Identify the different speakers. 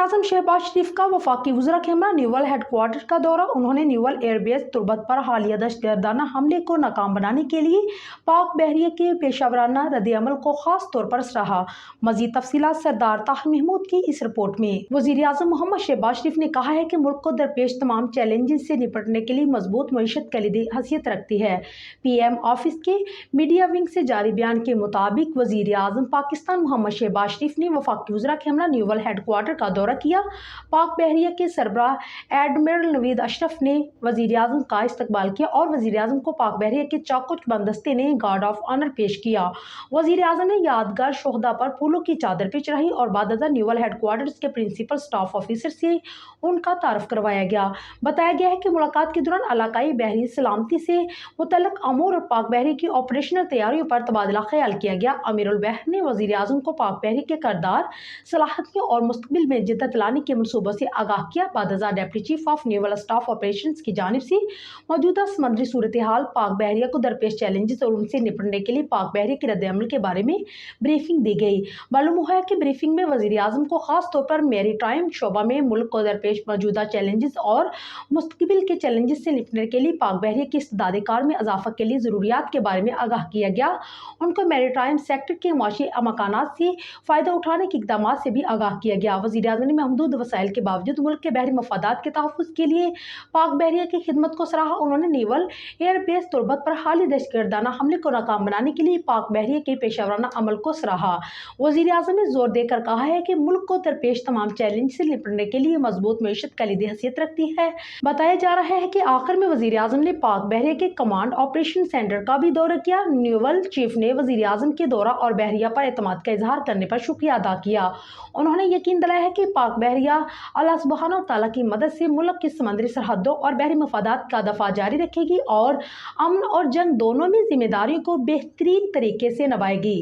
Speaker 1: वज़ीर-ए-आज़म शहबाज शरीफ का वफाकी वज़रा कैमरा न्यूवल हेडक्वार्टर का दौरा। उन्होंने न्यूवल एयरबेस तुर्बत पर हालिया दहशतगर्दाना हमले को नाकाम बनाने के लिए पाक बहरिया के पेशावराना रद्द-ए-अमल को खास तौर पर सराहा। मज़ीद तफसीलात सरदार ताहिर महमूद की इस रिपोर्ट में। वज़ीर-ए-आज़म मोहम्मद शहबाज शरीफ ने कहा है कि मुल्क को दरपेश तमाम चैलेंजेस से निपटने के लिए मजबूत मईशत कलीदी हैसियत रखती है। PM ऑफिस के मीडिया विंग से जारी बयान के मुताबिक वज़ीर-ए-आज़म पाकिस्तान मोहम्मद शहबाज शरीफ ने वफाकी वज़रा कैमरा न्यूवल हेडक्वार्टर का दौरा किया। पाक बहरिया के सरबराह एडमिरल नवीद अशरफ ने वज़ीर-ए-आज़म का इस्तकबाल किया और वज़ीर-ए-आज़म को पाक बहरिया के चाकुच बंदस्ते ने गार्ड ऑफ ऑनर पेश किया। वज़ीर-ए-आज़म ने यादगार शोहदा पर फूलों की चादर पेश चढ़ाई और बादअज़ा न्यूवल हेडक्वार्टर्स के प्रिंसिपल स्टाफ ऑफिसर से उनका तारुफ करवाया गया। बताया गया है कि मुलाकात के दौरान इलाकाई बहरी सलामती से मुतल्लक अमूर और पाक बहरी की ऑपरेशनल तैयारियों पर तबादला ख्याल किया गया। अमीरुल बहर ने वज़ीर-ए-आज़म को पाक बहरी के करदार सलाहियतों और मुस्तकबिल में जिद्दत लाने के मनसूबों से आगाह किया। बादअज़ा deputy chief of naval staff operations की जानिब से मौजूदा समुद्री सूरत हाल, पाक बहरिया को दरपेश चैलेंजेस और उनसे निपटने के लिए पाक बहरिया के रद्द-ए-अमल के बारे में ब्रीफिंग दी गई। मालूम हुआ है कि ब्रीफिंग में वज़ीर-ए-आज़म को खास तौर पर मैरीटाइम शोबा में मुल्क को दरपेश मौजूदा चैलेंजेस और मुस्तकबिल के चैलेंजेस से निपटने के लिए पाक बहरिया की इस्तेदाद कार में इजाफा के लिए ज़रूरियात के बारे में आगाह किया गया। उनको मैरीटाइम सेक्टर के माशी अमकानात से फ़ायदा उठाने के इक़दाम से भी आगाह किया गया। वज़ीर-ए-आज़म ने महदूद वसाइल के बावजूद मुल्क के बहरी मफादात के तहफ़्फ़ुज़ के लिए पाक बहरिया की खिदमत को सराहा। उन्होंने नेवल एयरबेस तुर्बत पर हालिया दहशतगर्दाना हमले को नाकाम बनाने के लिए पाक बहरिया के पेशावराना अमल को सराहा। वज़ीर-ए-आज़म ने जोर देकर कहा है कि मुल्क को दरपेश तमाम चैलेंज से निपटने के लिए मजबूत मईशत कलीदी हैसियत रखती है। बताया जा रहा है कि आखिर में वज़ीर-ए-आज़म ने पाक बहरिया के कमांड ऑपरेशन सेंटर का भी दौरा किया। न्यूवल चीफ ने वज़ीर-ए-आज़म के दौरा और बहरिया पर एतमाद का इजहार करने पर शुक्रिया अदा किया। उन्होंने यकीन दिलाया है कि पाक बहरिया अल्लाह सुब्हानहू तआला की मदद से मुल्क की समुद्री सरहदों और बहरी मफादात का दफा जारी रखेगी और अमन और जंग दोनों में जिम्मेदारियों को बेहतरीन तरीके से निभाएगी।